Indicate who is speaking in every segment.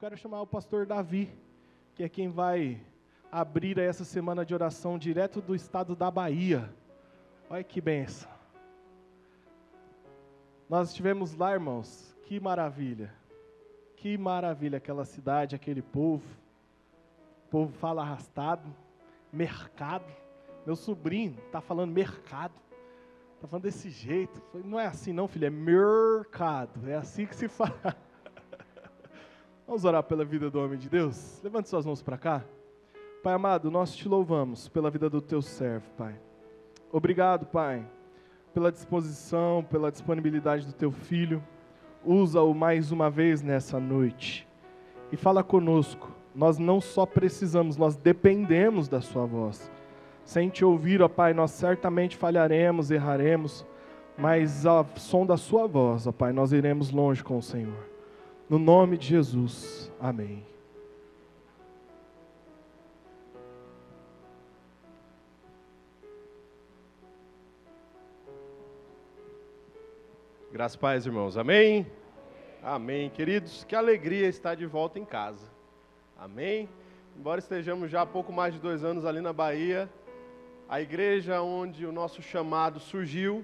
Speaker 1: quero chamar o pastor Davi, que é quem vai abrir essa semana de oração direto do estado da Bahia. Olha que benção. Nós estivemos lá, irmãos, que maravilha aquela cidade, aquele povo. O povo fala arrastado, mercado. Meu sobrinho está falando mercado, está falando desse jeito. Não é assim não, filho, é mercado, é assim que se fala. Vamos orar pela vida do homem de Deus? Levante suas mãos para cá. Pai amado, nós te louvamos pela vida do teu servo, Pai. Obrigado, Pai, pela disposição, pela disponibilidade do teu filho. Usa-o mais uma vez nessa noite. E fala conosco. Nós não só precisamos, nós dependemos da sua voz. Sem te ouvir, ó Pai, nós certamente falharemos, erraremos, mas ao som da sua voz, ó Pai, nós iremos longe com o Senhor. No nome de Jesus. Amém.
Speaker 2: Graças a paz, irmãos. Amém? Amém. Queridos, que alegria estar de volta em casa. Amém? Embora estejamos já há pouco mais de 2 anos ali na Bahia, a igreja onde o nosso chamado surgiu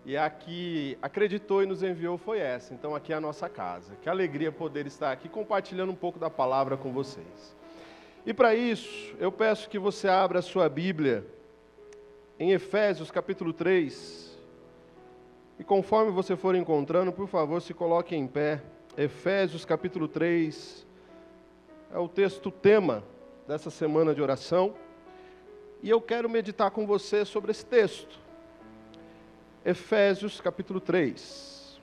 Speaker 2: e a que acreditou e nos enviou foi essa. Então aqui é a nossa casa. Que alegria poder estar aqui compartilhando um pouco da palavra com vocês. E para isso, eu peço que você abra a sua Bíblia em Efésios capítulo 3. E conforme você for encontrando, por favor, se coloque em pé. Efésios capítulo 3 é o texto tema dessa semana de oração. E eu quero meditar com você sobre esse texto. Efésios capítulo 3.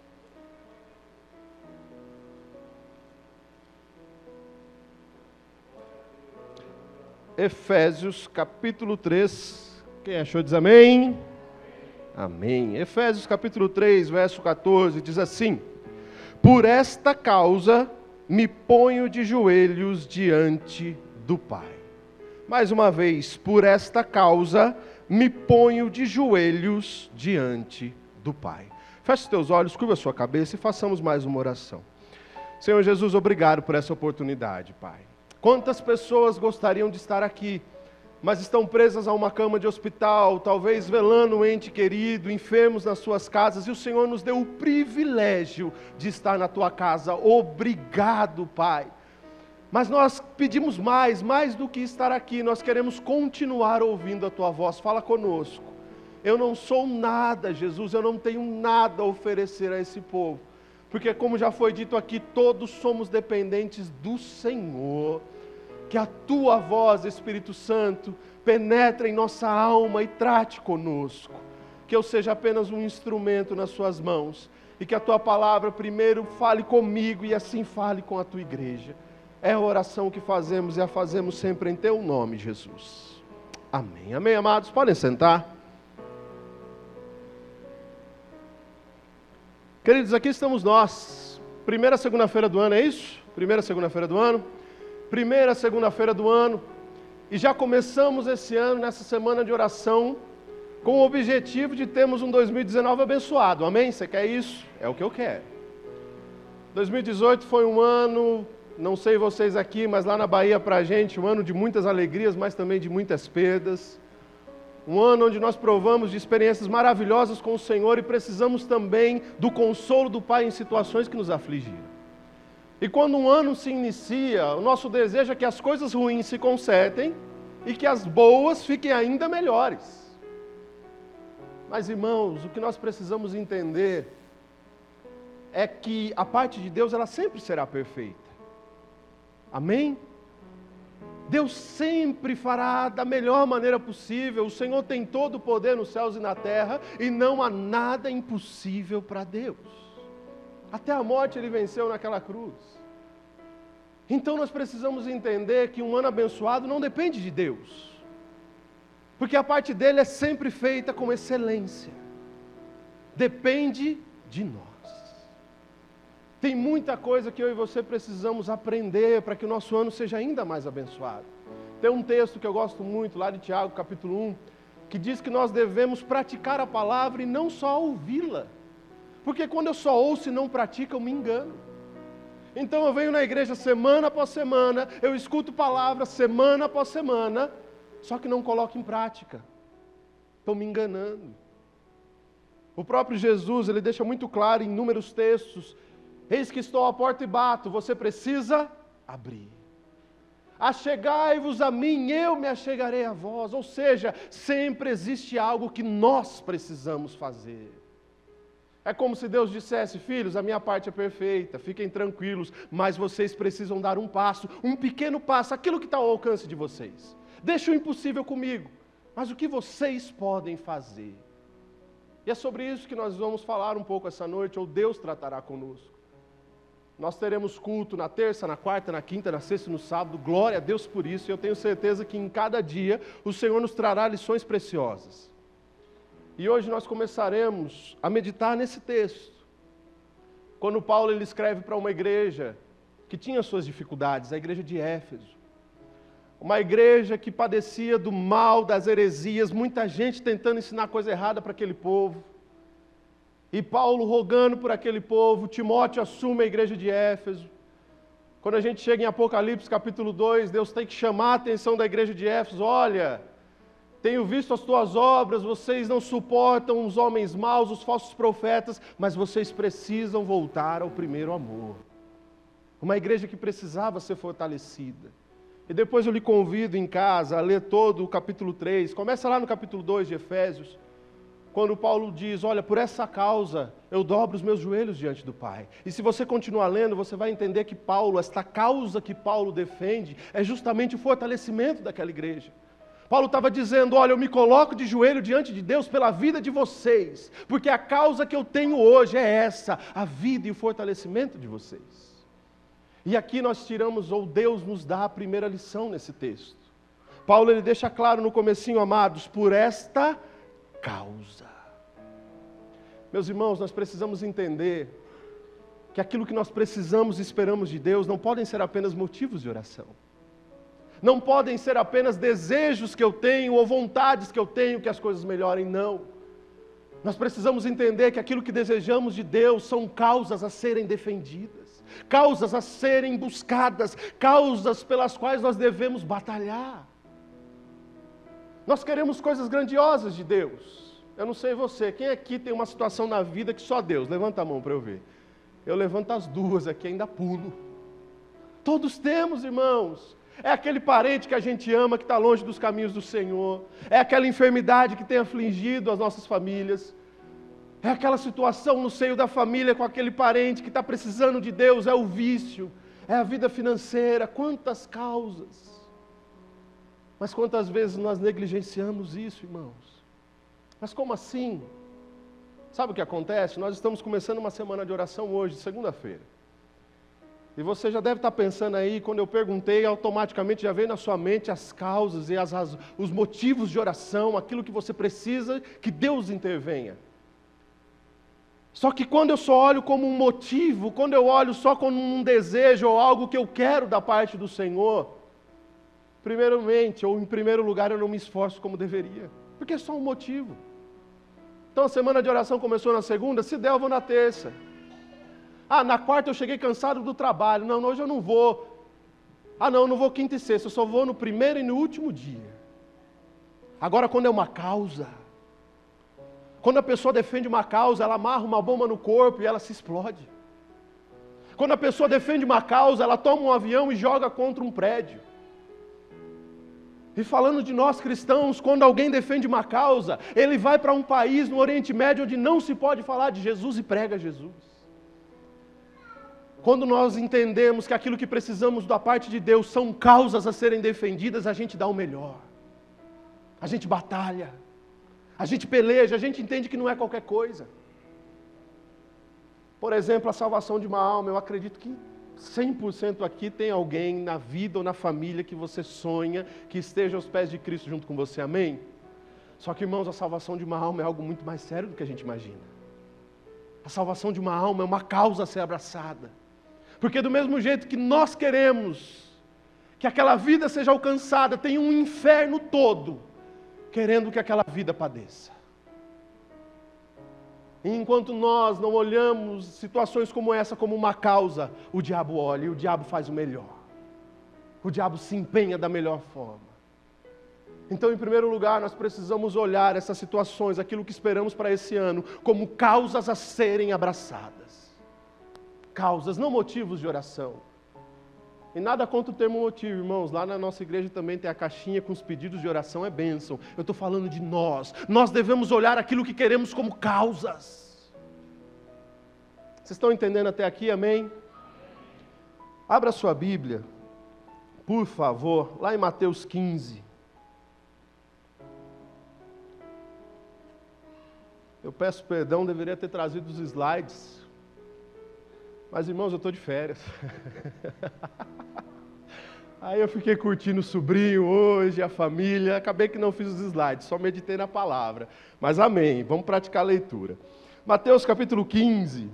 Speaker 2: Efésios capítulo 3. Quem achou diz amém? Amém. Efésios capítulo 3, verso 14, diz assim: Por esta causa me ponho de joelhos diante do Pai. Mais uma vez, por esta causa me ponho de joelhos diante do Pai. Feche os teus olhos, curva a sua cabeça e façamos mais uma oração. Senhor Jesus, obrigado por essa oportunidade, Pai. Quantas pessoas gostariam de estar aqui, mas estão presas a uma cama de hospital, talvez velando um ente querido, enfermos nas suas casas, e o Senhor nos deu o privilégio de estar na tua casa. Obrigado, Pai. Mas nós pedimos mais do que estar aqui, nós queremos continuar ouvindo a tua voz. Fala conosco. Eu não sou nada, Jesus, eu não tenho nada a oferecer a esse povo, porque como já foi dito aqui, todos somos dependentes do Senhor. Que a tua voz, Espírito Santo, penetre em nossa alma e trate conosco. Que eu seja apenas um instrumento nas suas mãos. E que a tua palavra primeiro fale comigo e assim fale com a tua igreja. É a oração que fazemos e a fazemos sempre em teu nome, Jesus. Amém. Amém, amados? Podem sentar. Queridos, aqui estamos nós. Primeira segunda-feira do ano, é isso? Primeira segunda-feira do ano. Primeira segunda-feira do ano, e já começamos esse ano, nessa semana de oração, com o objetivo de termos um 2019 abençoado, amém? Você quer isso? É o que eu quero. 2018 foi um ano, não sei vocês aqui, mas lá na Bahia pra gente, um ano de muitas alegrias, mas também de muitas perdas. Um ano onde nós provamos de experiências maravilhosas com o Senhor e precisamos também do consolo do Pai em situações que nos afligiram. E quando um ano se inicia, o nosso desejo é que as coisas ruins se consertem e que as boas fiquem ainda melhores. Mas, irmãos, o que nós precisamos entender é que a parte de Deus, ela sempre será perfeita. Amém? Deus sempre fará da melhor maneira possível. O Senhor tem todo o poder nos céus e na terra e não há nada impossível para Deus. Até a morte Ele venceu naquela cruz. Então nós precisamos entender que um ano abençoado não depende de Deus. Porque a parte dele é sempre feita com excelência. Depende de nós. Tem muita coisa que eu e você precisamos aprender para que o nosso ano seja ainda mais abençoado. Tem um texto que eu gosto muito, lá de Tiago, capítulo 1, que diz que nós devemos praticar a palavra e não só ouvi-la. Porque quando eu só ouço e não pratico, eu me engano. Então eu venho na igreja semana após semana, eu escuto palavras semana após semana, só que não coloco em prática. Estão me enganando. O próprio Jesus, ele deixa muito claro em inúmeros textos: eis que estou à porta e bato, você precisa abrir. Achegai-vos a mim, eu me achegarei a vós. Ou seja, sempre existe algo que nós precisamos fazer. É como se Deus dissesse: filhos, a minha parte é perfeita, fiquem tranquilos, mas vocês precisam dar um passo, um pequeno passo, aquilo que está ao alcance de vocês. Deixa o impossível comigo, mas o que vocês podem fazer? E é sobre isso que nós vamos falar um pouco essa noite, ou Deus tratará conosco. Nós teremos culto na terça, na quarta, na quinta, na sexta e no sábado, glória a Deus por isso, e eu tenho certeza que em cada dia o Senhor nos trará lições preciosas. E hoje nós começaremos a meditar nesse texto. Quando Paulo ele escreve para uma igreja que tinha suas dificuldades, a igreja de Éfeso. Uma igreja que padecia do mal, das heresias, muita gente tentando ensinar coisa errada para aquele povo. E Paulo rogando por aquele povo, Timóteo assume a igreja de Éfeso. Quando a gente chega em Apocalipse capítulo 2, Deus tem que chamar a atenção da igreja de Éfeso: olha, tenho visto as tuas obras, vocês não suportam os homens maus, os falsos profetas, mas vocês precisam voltar ao primeiro amor. Uma igreja que precisava ser fortalecida. E depois eu lhe convido em casa a ler todo o capítulo 3, começa lá no capítulo 2 de Efésios, quando Paulo diz: olha, por essa causa eu dobro os meus joelhos diante do Pai. E se você continuar lendo, você vai entender que Paulo, esta causa que Paulo defende, é justamente o fortalecimento daquela igreja. Paulo estava dizendo: olha, eu me coloco de joelho diante de Deus pela vida de vocês, porque a causa que eu tenho hoje é essa, a vida e o fortalecimento de vocês. E aqui nós tiramos, ou Deus nos dá a primeira lição nesse texto. Paulo ele deixa claro no comecinho: amados, por esta causa. Meus irmãos, nós precisamos entender que aquilo que nós precisamos e esperamos de Deus não podem ser apenas motivos de oração. Não podem ser apenas desejos que eu tenho ou vontades que eu tenho que as coisas melhorem, não. Nós precisamos entender que aquilo que desejamos de Deus são causas a serem defendidas, causas a serem buscadas, causas pelas quais nós devemos batalhar. Nós queremos coisas grandiosas de Deus. Eu não sei você, quem aqui tem uma situação na vida que só Deus? Levanta a mão para eu ver. Eu levanto as duas aqui, ainda pulo. Todos temos, irmãos. É aquele parente que a gente ama, que está longe dos caminhos do Senhor. É aquela enfermidade que tem afligido as nossas famílias. É aquela situação no seio da família com aquele parente que está precisando de Deus. É o vício, é a vida financeira. Quantas causas. Mas quantas vezes nós negligenciamos isso, irmãos? Mas como assim? Sabe o que acontece? Nós estamos começando uma semana de oração hoje, segunda-feira. E você já deve estar pensando aí, quando eu perguntei, automaticamente já veio na sua mente as causas e os motivos de oração, aquilo que você precisa que Deus intervenha. Só que quando eu só olho como um motivo, quando eu olho só como um desejo ou algo que eu quero da parte do Senhor, primeiramente, ou em primeiro lugar, eu não me esforço como deveria, porque é só um motivo. Então a semana de oração começou na segunda, se der eu vou na terça. Na quarta eu cheguei cansado do trabalho. Não, hoje eu não vou. Não, eu não vou quinta e sexta, eu só vou no primeiro e no último dia. Agora, quando é uma causa, quando a pessoa defende uma causa, ela amarra uma bomba no corpo e ela se explode. Quando a pessoa defende uma causa, ela toma um avião e joga contra um prédio. E falando de nós cristãos, quando alguém defende uma causa, ele vai para um país no Oriente Médio onde não se pode falar de Jesus e prega Jesus. Quando nós entendemos que aquilo que precisamos da parte de Deus são causas a serem defendidas, a gente dá o melhor. A gente batalha, a gente peleja, a gente entende que não é qualquer coisa. Por exemplo, a salvação de uma alma, eu acredito que 100% aqui tem alguém na vida ou na família que você sonha que esteja aos pés de Cristo junto com você, amém? Só que, irmãos, a salvação de uma alma é algo muito mais sério do que a gente imagina. A salvação de uma alma é uma causa a ser abraçada. Porque do mesmo jeito que nós queremos que aquela vida seja alcançada, tem um inferno todo querendo que aquela vida padeça. E enquanto nós não olhamos situações como essa como uma causa, o diabo olha e o diabo faz o melhor. O diabo se empenha da melhor forma. Então, em primeiro lugar, nós precisamos olhar essas situações, aquilo que esperamos para esse ano, como causas a serem abraçadas. Causas, não motivos de oração. E nada contra o termo motivo, irmãos. Lá na nossa igreja também tem a caixinha com os pedidos de oração, é bênção. Eu estou falando de nós. Nós devemos olhar aquilo que queremos como causas. Vocês estão entendendo até aqui, amém? Abra sua Bíblia, por favor, lá em Mateus 15. Eu peço perdão, deveria ter trazido os slides. Mas, irmãos, eu estou de férias. Aí eu fiquei curtindo o sobrinho hoje, a família. Acabei que não fiz os slides, só meditei na palavra. Mas amém, vamos praticar a leitura. Mateus capítulo 15,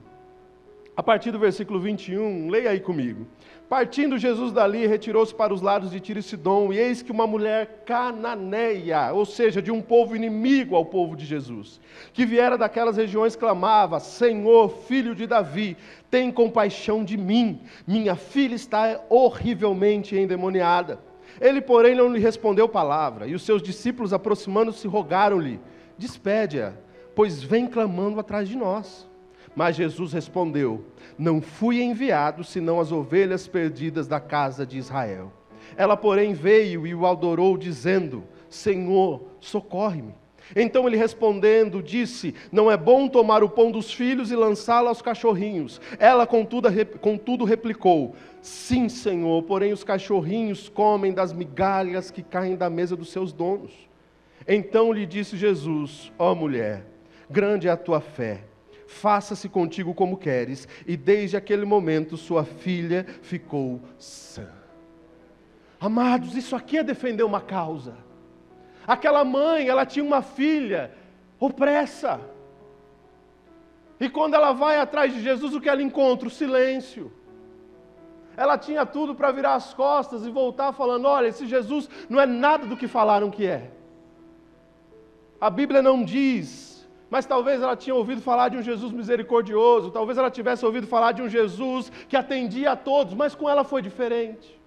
Speaker 2: a partir do versículo 21, leia aí comigo. Partindo Jesus dali, retirou-se para os lados de Tiro e Sidom, e eis que uma mulher cananeia, ou seja, de um povo inimigo ao povo de Jesus, que viera daquelas regiões, clamava: Senhor, filho de Davi, tem compaixão de mim, minha filha está horrivelmente endemoniada. Ele, porém, não lhe respondeu palavra, e os seus discípulos, aproximando-se, rogaram-lhe: despede-a, pois vem clamando atrás de nós. Mas Jesus respondeu: não fui enviado, senão as ovelhas perdidas da casa de Israel. Ela, porém, veio e o adorou, dizendo: Senhor, socorre-me. Então ele respondendo, disse: não é bom tomar o pão dos filhos e lançá-lo aos cachorrinhos. Ela, contudo, replicou: sim, Senhor, porém os cachorrinhos comem das migalhas que caem da mesa dos seus donos. Então lhe disse Jesus: ó mulher, grande é a tua fé. Faça-se contigo como queres. E desde aquele momento sua filha ficou sã. Amados, isso aqui é defender uma causa. Aquela mãe, ela tinha uma filha opressa. E quando ela vai atrás de Jesus, o que ela encontra? O silêncio. Ela tinha tudo para virar as costas e voltar falando: olha, esse Jesus não é nada do que falaram que é. A Bíblia não diz, mas talvez ela tinha ouvido falar de um Jesus misericordioso, talvez ela tivesse ouvido falar de um Jesus que atendia a todos, mas com ela foi diferente.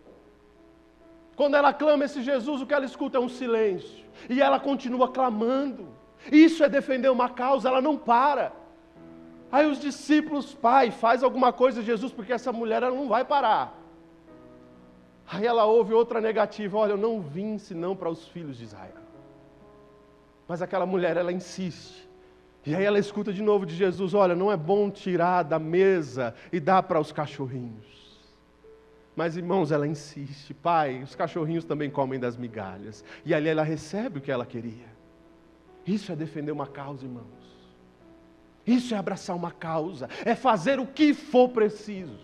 Speaker 2: Quando ela clama esse Jesus, o que ela escuta é um silêncio, e ela continua clamando. Isso é defender uma causa, ela não para. Aí os discípulos: pai, faz alguma coisa, Jesus, porque essa mulher ela não vai parar. Aí ela ouve outra negativa: olha, eu não vim senão para os filhos de Israel. Mas aquela mulher, ela insiste. E aí ela escuta de novo de Jesus: olha, não é bom tirar da mesa e dar para os cachorrinhos. Mas, irmãos, ela insiste: pai, os cachorrinhos também comem das migalhas. E ali ela recebe o que ela queria. Isso é defender uma causa, irmãos. Isso é abraçar uma causa, é fazer o que for preciso.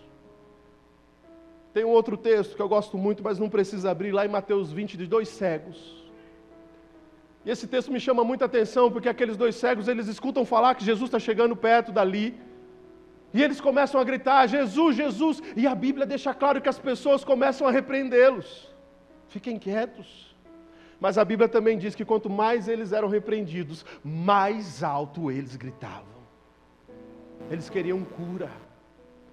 Speaker 2: Tem um outro texto que eu gosto muito, mas não precisa abrir, lá em Mateus 20, de 2 cegos. E esse texto me chama muita atenção, porque aqueles 2 cegos, eles escutam falar que Jesus está chegando perto dali, e eles começam a gritar: Jesus, Jesus, e a Bíblia deixa claro que as pessoas começam a repreendê-los. Fiquem quietos. Mas a Bíblia também diz que quanto mais eles eram repreendidos, mais alto eles gritavam. Eles queriam cura.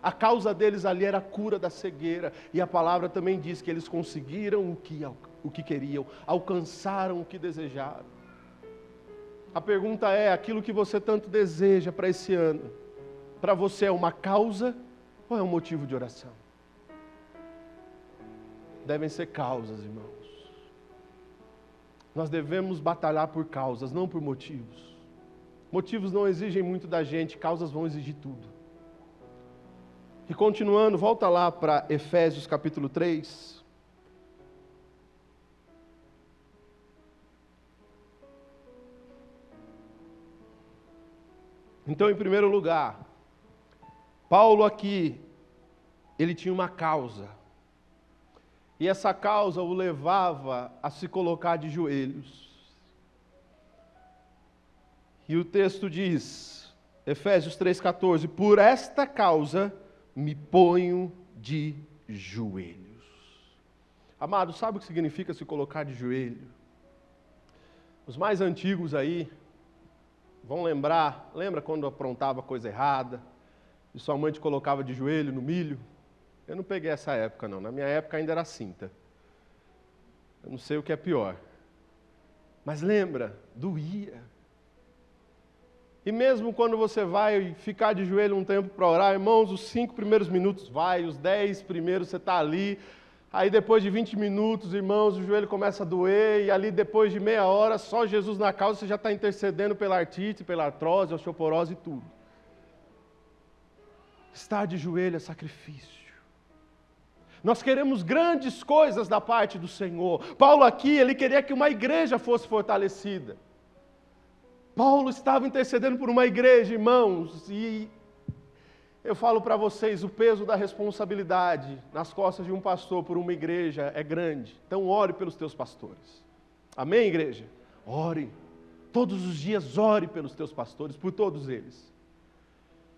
Speaker 2: A causa deles ali era a cura da cegueira. E a palavra também diz que eles conseguiram o que queriam, alcançaram o que desejaram. A pergunta é: aquilo que você tanto deseja para esse ano, para você é uma causa ou é um motivo de oração? Devem ser causas, irmãos. Nós devemos batalhar por causas, não por motivos. Motivos não exigem muito da gente, causas vão exigir tudo. E continuando, volta lá para Efésios capítulo 3. Então, em primeiro lugar, Paulo aqui, ele tinha uma causa. E essa causa o levava a se colocar de joelhos. E o texto diz, Efésios 3,14: por esta causa me ponho de joelhos. Amado, sabe o que significa se colocar de joelho? Os mais antigos aí, Vão lembrar, lembra quando aprontava coisa errada e sua mãe te colocava de joelho no milho? Eu não peguei essa época não, na minha época ainda era cinta. Eu não sei o que é pior. Mas lembra, doía. E mesmo quando você vai ficar de joelho um tempo para orar, irmãos, os 5 primeiros minutos vai, os 10 primeiros você está ali, aí depois de 20 minutos, irmãos, o joelho começa a doer, e ali depois de meia hora, só Jesus na causa, você já está intercedendo pela artrite, pela artrose, osteoporose e tudo. Estar de joelho é sacrifício. Nós queremos grandes coisas da parte do Senhor. Paulo aqui, ele queria que uma igreja fosse fortalecida. Paulo estava intercedendo por uma igreja, irmãos, e eu falo para vocês, o peso da responsabilidade nas costas de um pastor por uma igreja é grande. Então ore pelos teus pastores. Amém, igreja? Ore. Todos os dias ore pelos teus pastores, por todos eles.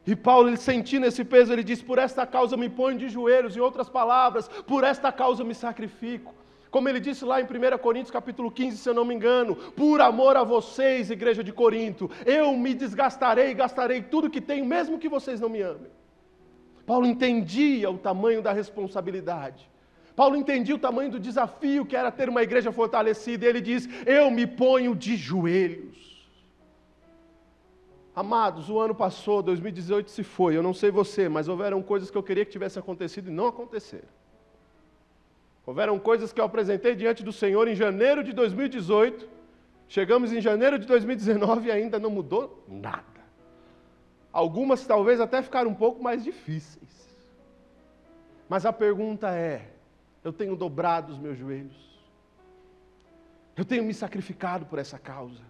Speaker 2: E Paulo, ele sentindo esse peso, ele diz, por esta causa me ponho de joelhos, em outras palavras, por esta causa me sacrifico. Como ele disse lá em 1 Coríntios capítulo 15, se eu não me engano, por amor a vocês, igreja de Corinto, eu me desgastarei e gastarei tudo que tenho, mesmo que vocês não me amem. Paulo entendia o tamanho da responsabilidade. Paulo entendia o tamanho do desafio que era ter uma igreja fortalecida, e ele diz, eu me ponho de joelhos. Amados, o ano passou, 2018 se foi, eu não sei você, mas houveram coisas que eu queria que tivesse acontecido e não aconteceram. Houveram coisas que eu apresentei diante do Senhor em janeiro de 2018, chegamos em janeiro de 2019 e ainda não mudou nada. Algumas talvez até ficaram um pouco mais difíceis. Mas a pergunta é, eu tenho dobrado os meus joelhos? Eu tenho me sacrificado por essa causa?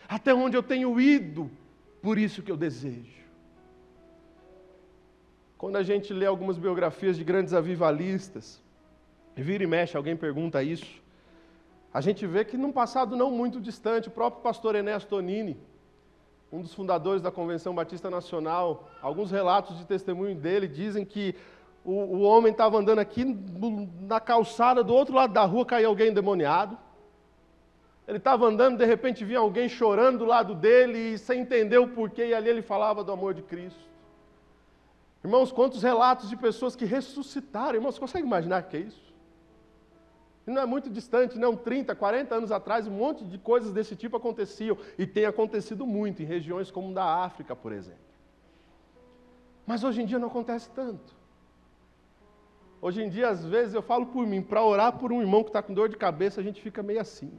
Speaker 2: Até onde eu tenho ido por isso que eu desejo? Quando a gente lê algumas biografias de grandes avivalistas, e vira e mexe, alguém pergunta isso, a gente vê que num passado não muito distante, o próprio pastor Enéas Tonini, um dos fundadores da Convenção Batista Nacional, alguns relatos de testemunho dele dizem que o homem estava andando aqui na calçada, do outro lado da rua caiu alguém endemoniado. Ele estava andando, de repente vinha alguém chorando do lado dele, e sem entender o porquê, e ali ele falava do amor de Cristo. Irmãos, quantos relatos de pessoas que ressuscitaram, irmãos, você consegue imaginar o que é isso? E não é muito distante, não, 30, 40 anos atrás, um monte de coisas desse tipo aconteciam, e tem acontecido muito em regiões como da África, por exemplo. Mas hoje em dia não acontece tanto. Hoje em dia, às vezes, eu falo por mim, para orar por um irmão que está com dor de cabeça, a gente fica meio assim.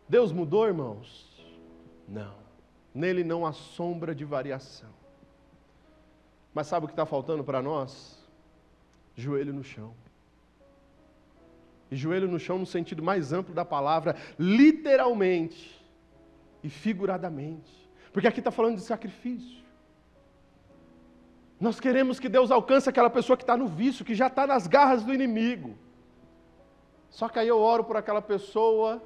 Speaker 2: Deus mudou, irmãos? Não. Nele não há sombra de variação. Mas sabe o que está faltando para nós? Joelho no chão. E joelho no chão no sentido mais amplo da palavra, literalmente e figuradamente. Porque aqui está falando de sacrifício. Nós queremos que Deus alcance aquela pessoa que está no vício, que já está nas garras do inimigo. Só que aí eu oro por aquela pessoa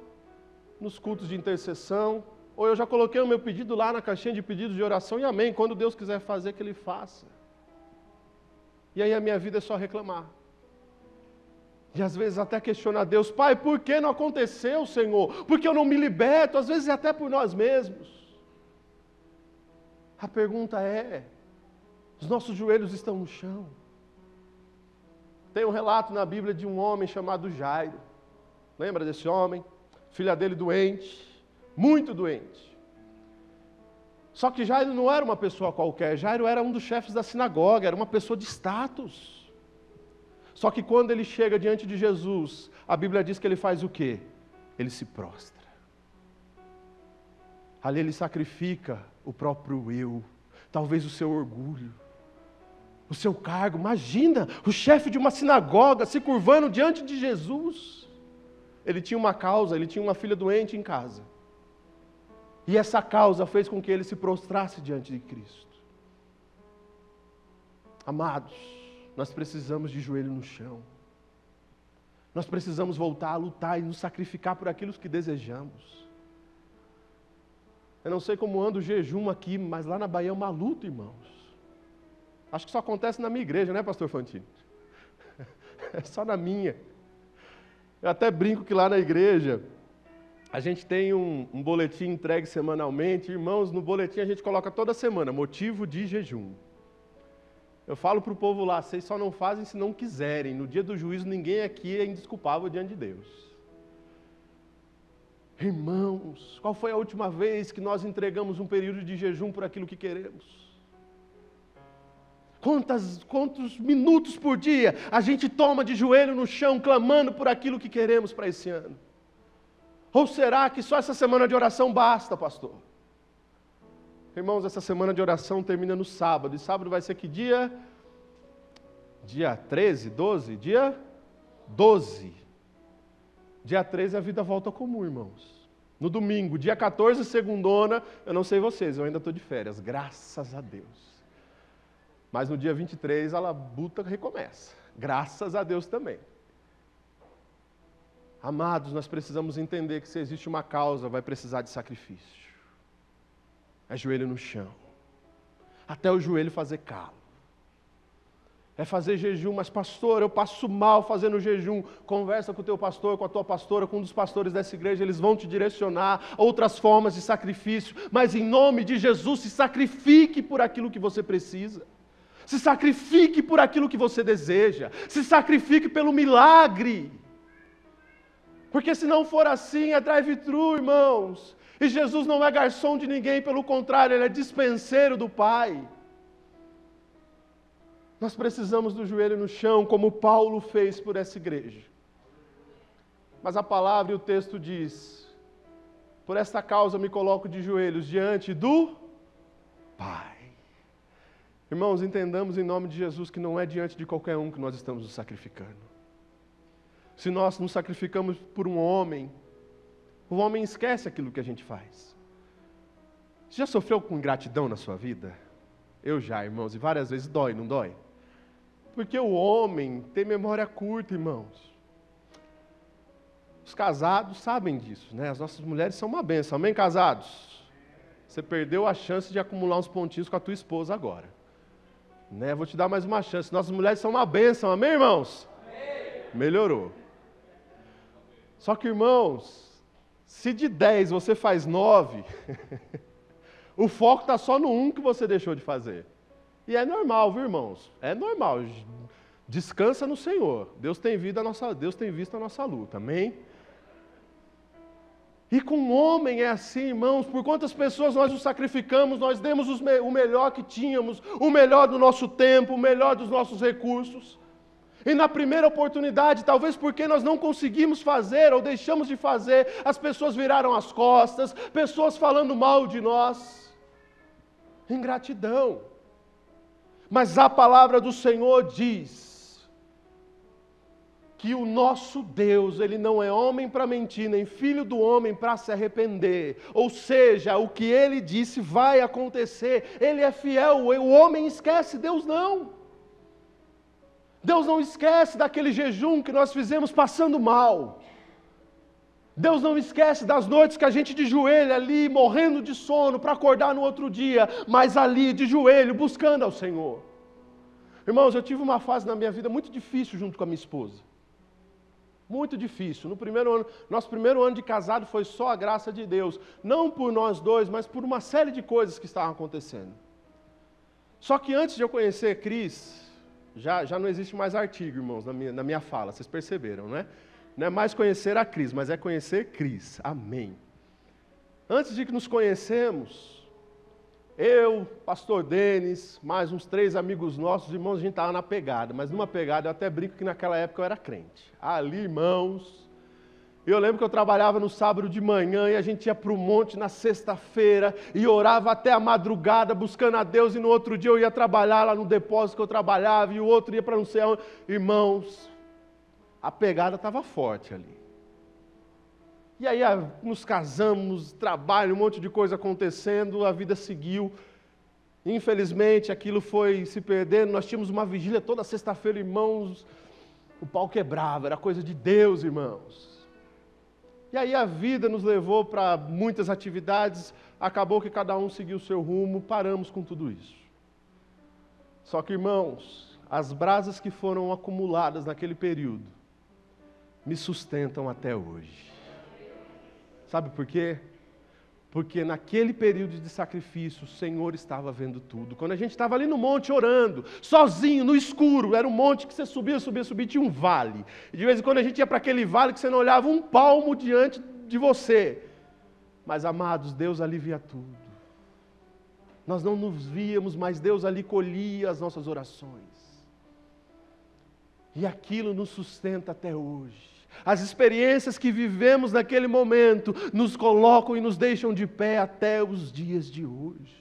Speaker 2: nos cultos de intercessão, ou eu já coloquei o meu pedido lá na caixinha de pedidos de oração, e amém, quando Deus quiser fazer, que Ele faça. E aí a minha vida é só reclamar. E às vezes até questionar Deus, Pai, por que não aconteceu, Senhor? Por que eu não me liberto? Às vezes até por nós mesmos. A pergunta é, os nossos joelhos estão no chão? Tem um relato na Bíblia de um homem chamado Jairo. Lembra desse homem? Filha dele doente, muito doente. Só que Jairo não era uma pessoa qualquer, Jairo era um dos chefes da sinagoga, era uma pessoa de status. Só que quando ele chega diante de Jesus, a Bíblia diz que ele faz o quê? Ele se prostra. Ali ele sacrifica o próprio eu, talvez o seu orgulho, o seu cargo. Imagina, o chefe de uma sinagoga se curvando diante de Jesus. Ele tinha uma causa, ele tinha uma filha doente em casa. E essa causa fez com que ele se prostrasse diante de Cristo. Amados, nós precisamos de joelho no chão. Nós precisamos voltar a lutar e nos sacrificar por aquilo que desejamos. Eu não sei como anda o jejum aqui, mas lá na Bahia é uma luta, irmãos. Acho que só acontece na minha igreja, né, pastor Fantini? É só na minha. Eu até brinco que lá na igreja, A gente tem um boletim entregue semanalmente. Irmãos, no boletim a gente coloca toda semana, motivo de jejum. Eu falo para o povo lá, vocês só não fazem se não quiserem. No dia do juízo ninguém aqui é indesculpável diante de Deus. Irmãos, qual foi a última vez que nós entregamos um período de jejum por aquilo que queremos? Quantos minutos por dia a gente toma de joelho no chão, clamando por aquilo que queremos para esse ano? Ou será que só essa semana de oração basta, pastor? Irmãos, essa semana de oração termina no sábado. E sábado vai ser que dia? Dia 13, 12? Dia 12. Dia 13 a vida volta ao comum, irmãos. No domingo, dia 14, segundona, eu não sei vocês, eu ainda estou de férias, graças a Deus. Mas no dia 23 a labuta recomeça, graças a Deus também. Amados, nós precisamos entender que se existe uma causa, vai precisar de sacrifício. É joelho no chão, até o joelho fazer calo. É fazer jejum, mas pastor, eu passo mal fazendo jejum. Conversa com o teu pastor, com a tua pastora, com um dos pastores dessa igreja, eles vão te direcionar a outras formas de sacrifício. Mas em nome de Jesus, se sacrifique por aquilo que você precisa. Se sacrifique por aquilo que você deseja. Se sacrifique pelo milagre. Porque se não for assim, é drive-thru, irmãos. E Jesus não é garçom de ninguém, pelo contrário, Ele é dispenseiro do Pai. Nós precisamos do joelho no chão, como Paulo fez por essa igreja. Mas a palavra e o texto diz, por esta causa me coloco de joelhos diante do Pai. Irmãos, entendamos em nome de Jesus que não é diante de qualquer um que nós estamos nos sacrificando. Se nós nos sacrificamos por um homem, o homem esquece aquilo que a gente faz. Você já sofreu com ingratidão na sua vida? Eu já, irmãos, e várias vezes dói, não dói? Porque o homem tem memória curta, irmãos. Os casados sabem disso, né? As nossas mulheres são uma bênção, amém, casados? Você perdeu a chance de acumular uns pontinhos com a tua esposa agora. Né? Vou te dar mais uma chance. Nossas mulheres são uma bênção, amém, irmãos? Amém. Melhorou. Só que, irmãos, se de 10 você faz 9, o foco está só no 1 que você deixou de fazer. E é normal, viu, irmãos? É normal. Descansa no Senhor. Deus tem visto a nossa luta, amém? E com o homem é assim, irmãos, por quantas pessoas nós nos sacrificamos, nós demos o melhor que tínhamos, o melhor do nosso tempo, o melhor dos nossos recursos. E na primeira oportunidade, talvez porque nós não conseguimos fazer ou deixamos de fazer, as pessoas viraram as costas, pessoas falando mal de nós. Ingratidão. Mas a palavra do Senhor diz que o nosso Deus, Ele não é homem para mentir, nem filho do homem para se arrepender. Ou seja, o que Ele disse vai acontecer. Ele é fiel, o homem esquece, Deus não. Deus não esquece daquele jejum que nós fizemos passando mal. Deus não esquece das noites que a gente de joelho ali, morrendo de sono, para acordar no outro dia, mas ali de joelho, buscando ao Senhor. Irmãos, eu tive uma fase na minha vida muito difícil junto com a minha esposa. Muito difícil. Nosso primeiro ano de casado foi só a graça de Deus. Não por nós dois, mas por uma série de coisas que estavam acontecendo. Só que antes de eu conhecer Cris, já não existe mais artigo, irmãos, na minha fala. Vocês perceberam, né? Não é mais conhecer a Cris, mas é conhecer Cris. Amém. Antes de que nos conhecemos, eu, pastor Denis, mais uns 3 amigos nossos, irmãos, a gente estava na pegada. Mas numa pegada, eu até brinco que naquela época eu era crente. Ali, irmãos, eu lembro que eu trabalhava no sábado de manhã e a gente ia para o monte na sexta-feira e orava até a madrugada buscando a Deus, e no outro dia eu ia trabalhar lá no depósito que eu trabalhava e o outro ia para não sei onde. Irmãos, a pegada estava forte ali. E aí nos casamos, trabalho, um monte de coisa acontecendo, a vida seguiu. Infelizmente aquilo foi se perdendo, nós tínhamos uma vigília toda sexta-feira, irmãos, o pau quebrava, era coisa de Deus, irmãos. E aí a vida nos levou para muitas atividades, acabou que cada um seguiu o seu rumo, paramos com tudo isso. Só que, irmãos, as brasas que foram acumuladas naquele período me sustentam até hoje. Sabe por quê? Porque naquele período de sacrifício, o Senhor estava vendo tudo. Quando a gente estava ali no monte orando, sozinho, no escuro, era um monte que você subia, tinha um vale. E de vez em quando a gente ia para aquele vale que você não olhava um palmo diante de você. Mas, amados, Deus ali via tudo. Nós não nos víamos, mas Deus ali colhia as nossas orações. E aquilo nos sustenta até hoje. As experiências que vivemos naquele momento nos colocam e nos deixam de pé até os dias de hoje.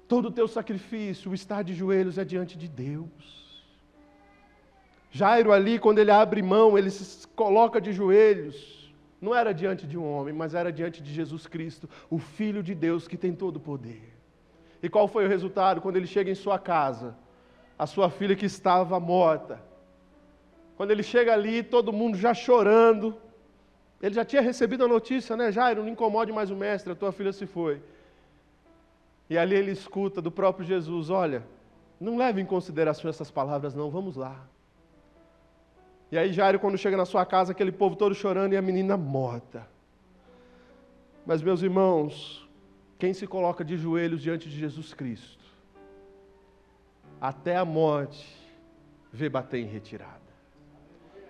Speaker 2: Todo o teu sacrifício, o estar de joelhos é diante de Deus. Jairo ali, quando ele abre mão, ele se coloca de joelhos. Não era diante de um homem, mas era diante de Jesus Cristo, o Filho de Deus que tem todo o poder. E qual foi o resultado? Quando ele chega em sua casa, a sua filha que estava morta. Quando ele chega ali, todo mundo já chorando. Ele já tinha recebido a notícia, né? Jairo, não incomode mais o mestre, a tua filha se foi. E ali ele escuta do próprio Jesus, olha, não leve em consideração essas palavras não, vamos lá. E aí Jairo, quando chega na sua casa, aquele povo todo chorando e a menina morta. Mas, meus irmãos, quem se coloca de joelhos diante de Jesus Cristo, até a morte, vê bater em retirada.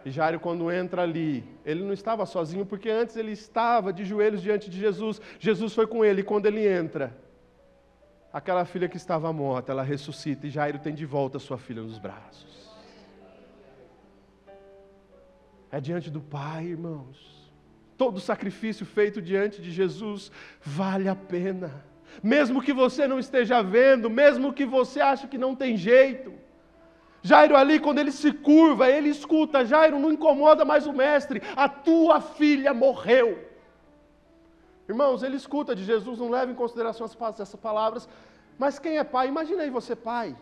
Speaker 2: E Jairo, quando entra ali, ele não estava sozinho, porque antes ele estava de joelhos diante de Jesus. Jesus foi com ele, e quando ele entra, aquela filha que estava morta, ela ressuscita, e Jairo tem de volta a sua filha nos braços. É diante do Pai, irmãos. Todo sacrifício feito diante de Jesus vale a pena. Mesmo que você não esteja vendo, mesmo que você ache que não tem jeito. Jairo ali, quando ele se curva, ele escuta, Jairo, não incomoda mais o mestre, a tua filha morreu. Irmãos, ele escuta de Jesus, não leva em consideração essas palavras, mas quem é pai? Imagina aí você pai.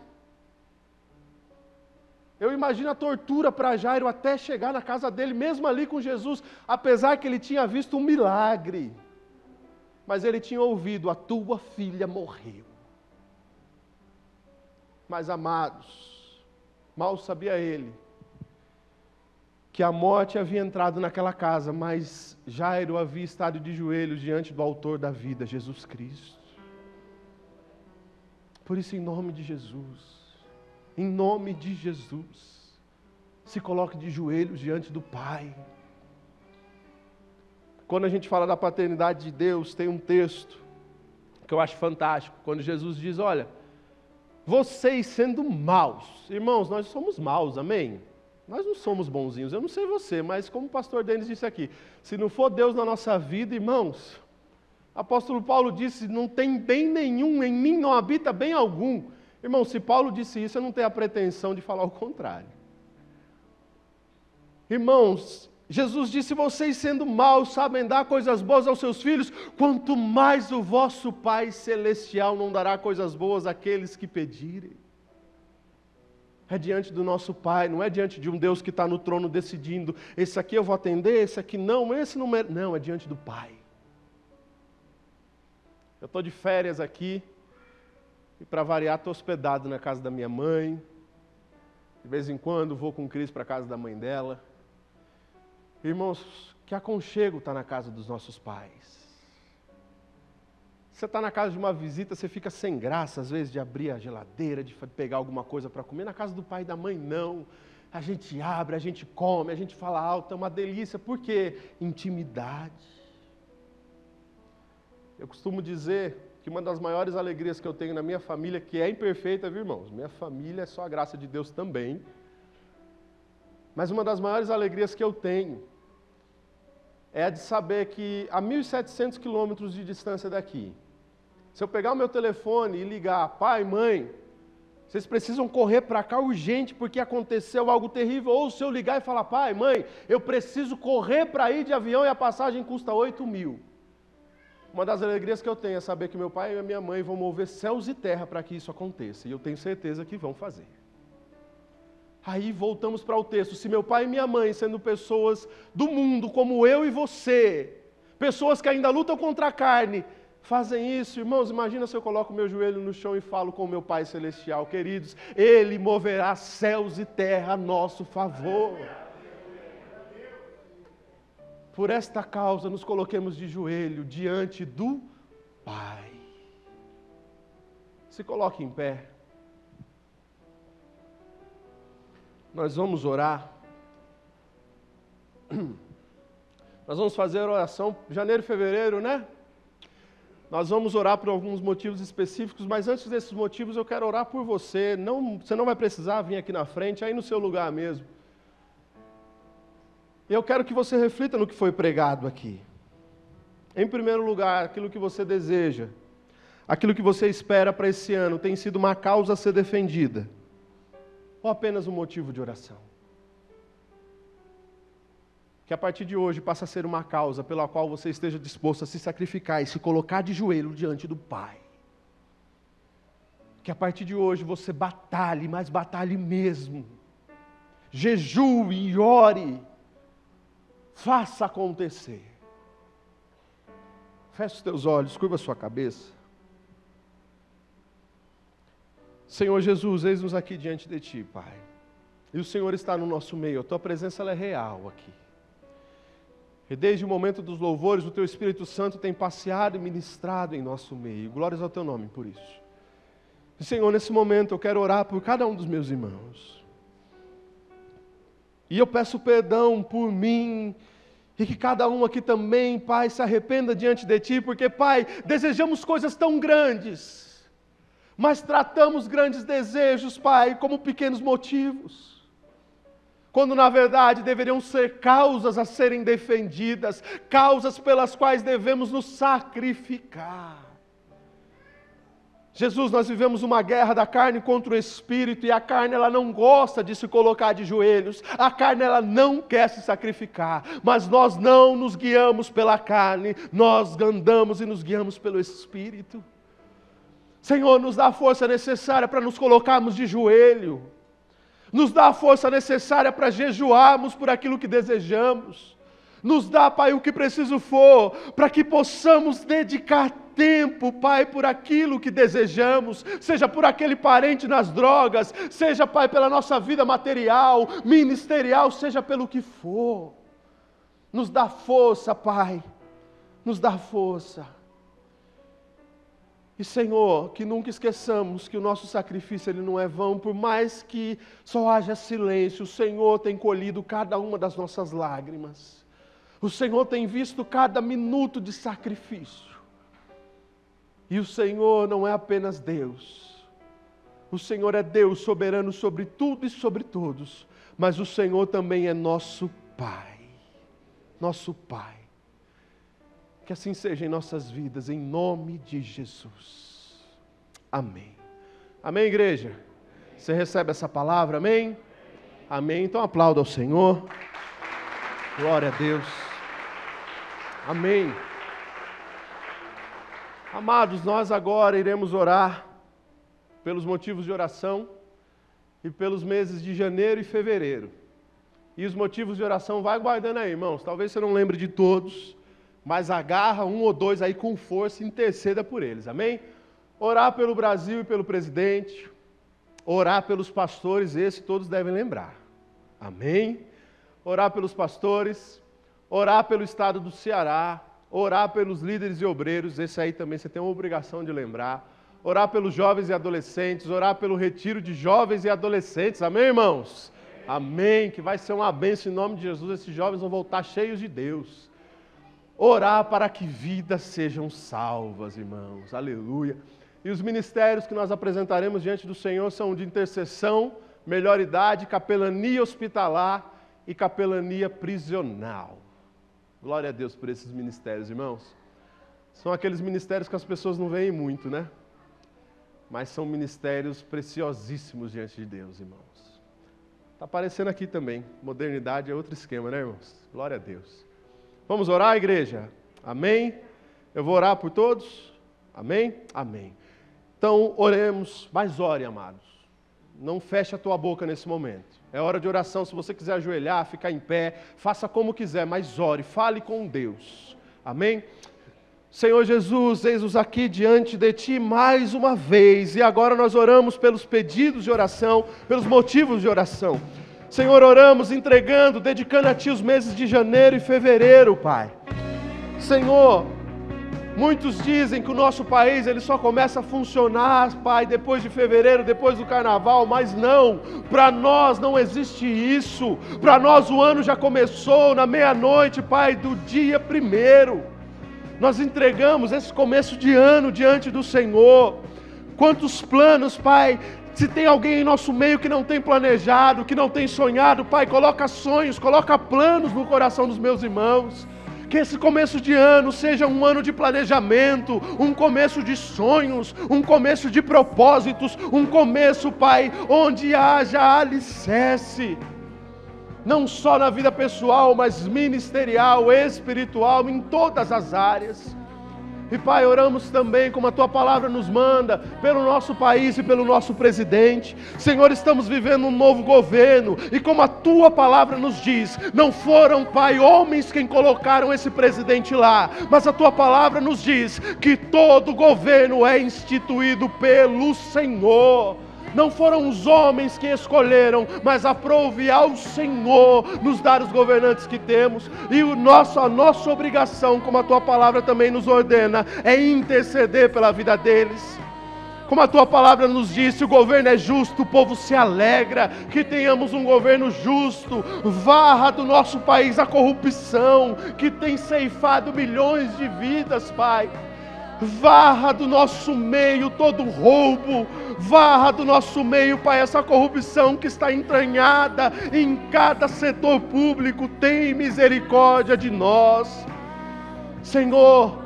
Speaker 2: Eu imagino a tortura para Jairo até chegar na casa dele, mesmo ali com Jesus, apesar que ele tinha visto um milagre. Mas ele tinha ouvido, a tua filha morreu. Mas amados, mal sabia ele que a morte havia entrado naquela casa, mas Jairo havia estado de joelhos diante do autor da vida, Jesus Cristo. Por isso, em nome de Jesus, se coloque de joelhos diante do Pai. Quando a gente fala da paternidade de Deus, tem um texto que eu acho fantástico, quando Jesus diz, olha, vocês sendo maus, irmãos, nós somos maus, amém? Nós não somos bonzinhos, eu não sei você, mas como o pastor Denis disse aqui, se não for Deus na nossa vida, irmãos, apóstolo Paulo disse, não tem bem nenhum, em mim não habita bem algum. Irmão, se Paulo disse isso, eu não tenho a pretensão de falar o contrário. Irmãos, Jesus disse, vocês sendo maus sabem dar coisas boas aos seus filhos, quanto mais o vosso Pai Celestial não dará coisas boas àqueles que pedirem. É diante do nosso Pai, não é diante de um Deus que está no trono decidindo, esse aqui eu vou atender, esse aqui não, esse não merece. Não, é diante do Pai. Eu estou de férias aqui, e para variar estou hospedado na casa da minha mãe, de vez em quando vou com o Cris para a casa da mãe dela. Irmãos, que aconchego está na casa dos nossos pais. Você está na casa de uma visita, você fica sem graça, às vezes, de abrir a geladeira, de pegar alguma coisa para comer. Na casa do pai e da mãe, não. A gente abre, a gente come, a gente fala alto, é uma delícia. Por quê? Intimidade. Eu costumo dizer que uma das maiores alegrias que eu tenho na minha família, que é imperfeita, viu, irmãos? Minha família é só a graça de Deus também. Mas uma das maiores alegrias que eu tenho é a de saber que a 1.700 quilômetros de distância daqui, se eu pegar o meu telefone e ligar, pai, mãe, vocês precisam correr para cá urgente porque aconteceu algo terrível, ou se eu ligar e falar, pai, mãe, eu preciso correr para ir de avião e a passagem custa 8.000. Uma das alegrias que eu tenho é saber que meu pai e a minha mãe vão mover céus e terra para que isso aconteça, e eu tenho certeza que vão fazer. Aí voltamos para o texto, se meu pai e minha mãe, sendo pessoas do mundo como eu e você, pessoas que ainda lutam contra a carne, fazem isso, irmãos, imagina se eu coloco meu joelho no chão e falo com o meu Pai Celestial, queridos, Ele moverá céus e terra a nosso favor. por esta causa, nos coloquemos de joelho diante do Pai. Se coloque em pé. Nós vamos orar. Nós vamos fazer a oração janeiro e fevereiro, né? Nós vamos orar por alguns motivos específicos, mas antes desses motivos eu quero orar por você. Você não vai precisar vir aqui na frente, aí no seu lugar mesmo. Eu quero que você reflita no que foi pregado aqui. Em primeiro lugar, aquilo que você deseja, aquilo que você espera para esse ano, tem sido uma causa a ser defendida, ou apenas um motivo de oração? Que a partir de hoje passe a ser uma causa pela qual você esteja disposto a se sacrificar e se colocar de joelho diante do Pai. Que a partir de hoje você batalhe, mas batalhe mesmo. Jejue e ore. Faça acontecer. Feche os teus olhos, curva a sua cabeça. Senhor Jesus, eis-nos aqui diante de Ti, Pai. E o Senhor está no nosso meio, a Tua presença ela é real aqui. E desde o momento dos louvores, o Teu Espírito Santo tem passeado e ministrado em nosso meio. Glórias ao Teu nome por isso. E, Senhor, nesse momento eu quero orar por cada um dos meus irmãos. E eu peço perdão por mim, e que cada um aqui também, Pai, se arrependa diante de Ti, porque, Pai, desejamos coisas tão grandes, mas tratamos grandes desejos, Pai, como pequenos motivos. Quando na verdade deveriam ser causas a serem defendidas, causas pelas quais devemos nos sacrificar. Jesus, nós vivemos uma guerra da carne contra o Espírito, e a carne ela não gosta de se colocar de joelhos, a carne ela não quer se sacrificar, mas nós não nos guiamos pela carne, nós andamos e nos guiamos pelo Espírito. Senhor, nos dá a força necessária para nos colocarmos de joelho, nos dá a força necessária para jejuarmos por aquilo que desejamos. Nos dá, Pai, o que preciso for, para que possamos dedicar tempo, Pai, por aquilo que desejamos, seja por aquele parente nas drogas, seja, Pai, pela nossa vida material, ministerial, seja pelo que for. Nos dá força, Pai, nos dá força. E, Senhor, que nunca esqueçamos que o nosso sacrifício ele não é vão, por mais que só haja silêncio, o Senhor tem colhido cada uma das nossas lágrimas. O Senhor tem visto cada minuto de sacrifício. E o Senhor não é apenas Deus. O Senhor é Deus soberano sobre tudo e sobre todos. Mas o Senhor também é nosso Pai. Nosso Pai. Que assim seja em nossas vidas, em nome de Jesus. Amém. Amém, igreja? Você recebe essa palavra, amém? Amém. Então aplauda ao Senhor. Glória a Deus. Amém. Amados, nós agora iremos orar pelos motivos de oração e pelos meses de janeiro e fevereiro. E os motivos de oração, vai guardando aí, irmãos. Talvez você não lembre de todos, mas agarra um ou dois aí com força e interceda por eles, amém? Orar pelo Brasil e pelo presidente, orar pelos pastores, esse todos devem lembrar, amém? Orar pelos pastores, orar pelo estado do Ceará, orar pelos líderes e obreiros, esse aí também você tem uma obrigação de lembrar, orar pelos jovens e adolescentes, orar pelo retiro de jovens e adolescentes, amém, irmãos? Amém, que vai ser uma bênção em nome de Jesus, esses jovens vão voltar cheios de Deus. Orar para que vidas sejam salvas, irmãos, aleluia. E os ministérios que nós apresentaremos diante do Senhor são de intercessão, melhor idade, capelania hospitalar e capelania prisional. Glória a Deus por esses ministérios, irmãos. São aqueles ministérios que as pessoas não veem muito, né? Mas são ministérios preciosíssimos diante de Deus, irmãos. Está aparecendo aqui também. Modernidade é outro esquema, né, irmãos? Glória a Deus. Vamos orar, igreja? Amém? Eu vou orar por todos? Amém? Amém. Então, oremos, mas ore, amados. Não feche a tua boca nesse momento. É hora de oração, se você quiser ajoelhar, ficar em pé, faça como quiser, mas ore, fale com Deus. Amém? Senhor Jesus, eis-nos aqui diante de Ti mais uma vez, e agora nós oramos pelos pedidos de oração, pelos motivos de oração. Senhor, oramos entregando, dedicando a Ti os meses de janeiro e fevereiro, Pai. Senhor, muitos dizem que o nosso país ele só começa a funcionar, Pai, depois de fevereiro, depois do carnaval, mas não, para nós não existe isso. Para nós o ano já começou na meia-noite, Pai, do dia 1º. Nós entregamos esse começo de ano diante do Senhor. Quantos planos, Pai, se tem alguém em nosso meio que não tem planejado, que não tem sonhado, Pai, coloca sonhos, coloca planos no coração dos meus irmãos. Que esse começo de ano seja um ano de planejamento, um começo de sonhos, um começo de propósitos, um começo, Pai, onde haja alicerce, não só na vida pessoal, mas ministerial, espiritual, em todas as áreas. E Pai, oramos também, como a Tua palavra nos manda, pelo nosso país e pelo nosso presidente. Senhor, estamos vivendo um novo governo, e como a Tua palavra nos diz, não foram, Pai, homens quem colocaram esse presidente lá, mas a Tua palavra nos diz que todo governo é instituído pelo Senhor. Não foram os homens que escolheram, mas aprove ao Senhor nos dar os governantes que temos. E a nossa obrigação, como a Tua palavra também nos ordena, é interceder pela vida deles. Como a Tua palavra nos diz, se o governo é justo, o povo se alegra. Que tenhamos um governo justo, varra do nosso país a corrupção, que tem ceifado milhões de vidas, Pai. Varra do nosso meio todo roubo, varra do nosso meio, Pai, essa corrupção que está entranhada em cada setor público. Tem misericórdia de nós, Senhor.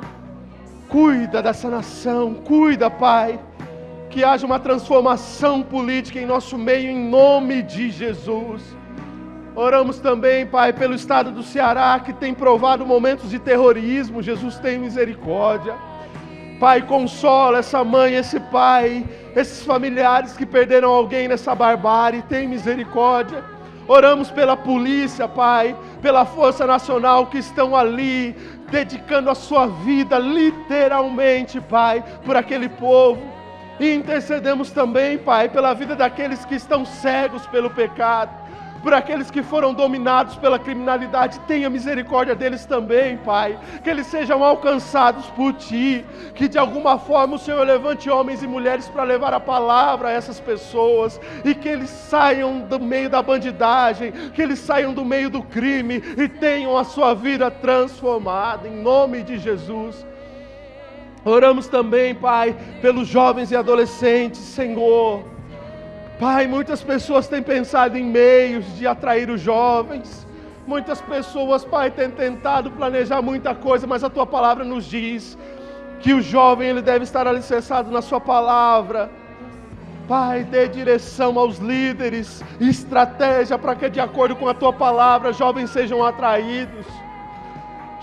Speaker 2: Cuida dessa nação, cuida, Pai, que haja uma transformação política em nosso meio, em nome de Jesus. Oramos também, Pai, pelo estado do Ceará, que tem provado momentos de terrorismo. Jesus, tem misericórdia. Pai, consola essa mãe, esse pai, esses familiares que perderam alguém nessa barbárie, tem misericórdia. Oramos pela polícia, Pai, pela Força Nacional que estão ali, dedicando a sua vida, literalmente, Pai, por aquele povo. E intercedemos também, Pai, pela vida daqueles que estão cegos pelo pecado, por aqueles que foram dominados pela criminalidade. Tenha misericórdia deles também, Pai, que eles sejam alcançados por Ti, que de alguma forma o Senhor levante homens e mulheres para levar a palavra a essas pessoas, e que eles saiam do meio da bandidagem, que eles saiam do meio do crime, e tenham a sua vida transformada, em nome de Jesus. Oramos também, Pai, pelos jovens e adolescentes, Senhor. Pai, muitas pessoas têm pensado em meios de atrair os jovens. Muitas pessoas, Pai, têm tentado planejar muita coisa, mas a Tua palavra nos diz que o jovem ele deve estar alicerçado na Sua palavra. Pai, dê direção aos líderes, estratégia para que, de acordo com a Tua palavra, jovens sejam atraídos.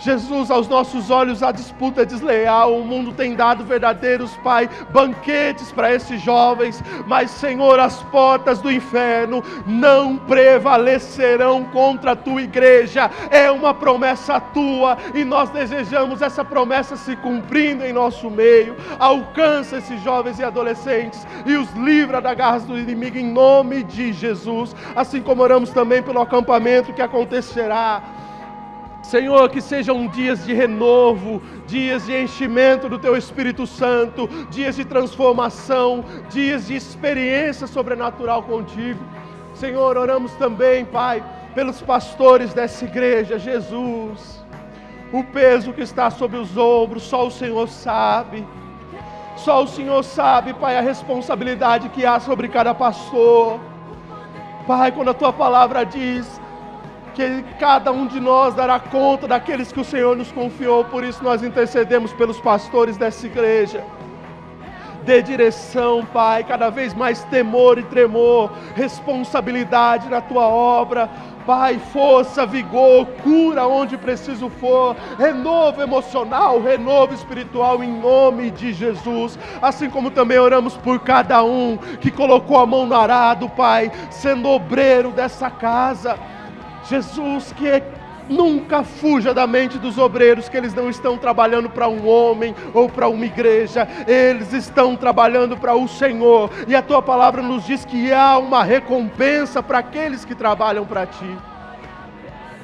Speaker 2: Jesus, aos nossos olhos a disputa é desleal, o mundo tem dado verdadeiros, Pai, banquetes para esses jovens, mas, Senhor, as portas do inferno não prevalecerão contra a Tua igreja. É uma promessa Tua, e nós desejamos essa promessa se cumprindo em nosso meio. Alcança esses jovens e adolescentes e os livra das garras do inimigo, em nome de Jesus. Assim como oramos também pelo acampamento que acontecerá, Senhor, que sejam dias de renovo, dias de enchimento do Teu Espírito Santo, dias de transformação, dias de experiência sobrenatural contigo. Senhor, oramos também, Pai, pelos pastores dessa igreja. Jesus, o peso que está sobre os ombros, só o Senhor sabe. Só o Senhor sabe, Pai, a responsabilidade que há sobre cada pastor. Pai, quando a Tua palavra diz que cada um de nós dará conta daqueles que o Senhor nos confiou, por isso nós intercedemos pelos pastores dessa igreja. Dê direção, Pai, cada vez mais temor e tremor, responsabilidade na Tua obra. Pai, força, vigor, cura onde preciso for, renovo emocional, renovo espiritual, em nome de Jesus. Assim como também oramos por cada um que colocou a mão no arado, Pai, sendo obreiro dessa casa. Jesus, que Nunca fuja da mente dos obreiros que eles não estão trabalhando para um homem ou para uma igreja, eles estão trabalhando para o Senhor, e a tua palavra nos diz que há uma recompensa para aqueles que trabalham para ti.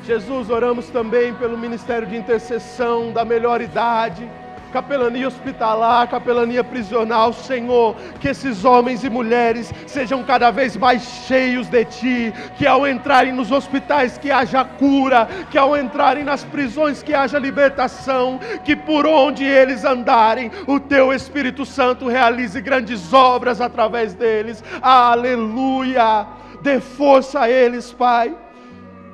Speaker 2: Jesus, oramos também pelo ministério de intercessão da melhor idade, capelania hospitalar, capelania prisional. Senhor, que esses homens e mulheres sejam cada vez mais cheios de Ti, que ao entrarem nos hospitais que haja cura, que ao entrarem nas prisões que haja libertação, que por onde eles andarem, o Teu Espírito Santo realize grandes obras através deles. Aleluia! Dê força a eles, Pai,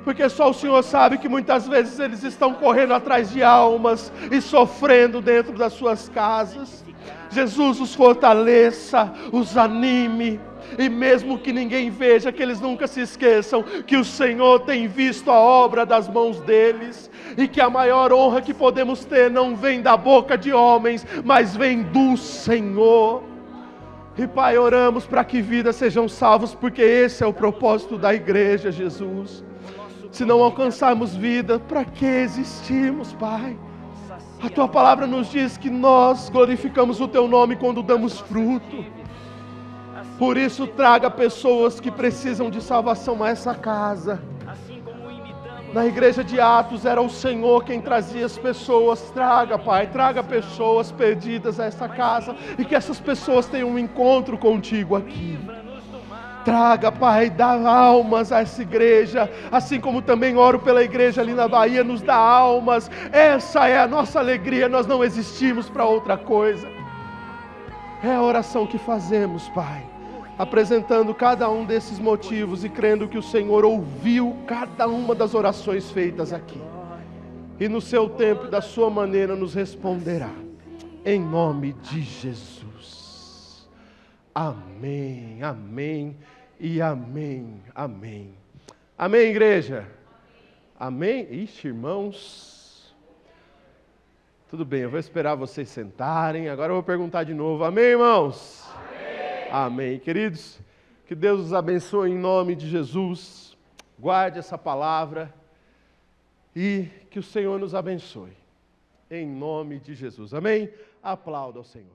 Speaker 2: porque só o Senhor sabe que muitas vezes eles estão correndo atrás de almas e sofrendo dentro das suas casas. Jesus, os fortaleça, os anime, e mesmo que ninguém veja, que eles nunca se esqueçam que o Senhor tem visto a obra das mãos deles, e que a maior honra que podemos ter não vem da boca de homens, mas vem do Senhor. E Pai, oramos para que vidas sejam salvas, porque esse é o propósito da igreja, Jesus. Se não alcançarmos vida, para que existimos, Pai? A Tua palavra nos diz que nós glorificamos o Teu nome quando damos fruto. Por isso, traga pessoas que precisam de salvação a essa casa. Na igreja de Atos era o Senhor quem trazia as pessoas. Traga, Pai, traga pessoas perdidas a essa casa, e que essas pessoas tenham um encontro contigo aqui. Traga, Pai, dá almas a essa igreja, assim como também oro pela igreja ali na Bahia, nos dá almas. Essa é a nossa alegria, nós não existimos para outra coisa. É a oração que fazemos, Pai, apresentando cada um desses motivos e crendo que o Senhor ouviu cada uma das orações feitas aqui, e no seu tempo e da sua maneira nos responderá, em nome de Jesus. Amém, amém e amém, amém. Amém, igreja? Amém? Ixi, irmãos. Tudo bem, eu vou esperar vocês sentarem. Agora eu vou perguntar de novo. Amém, irmãos? Amém. Amém. Queridos, que Deus os abençoe em nome de Jesus. Guarde essa palavra e que o Senhor nos abençoe. Em nome de Jesus. Amém? Aplauda ao Senhor.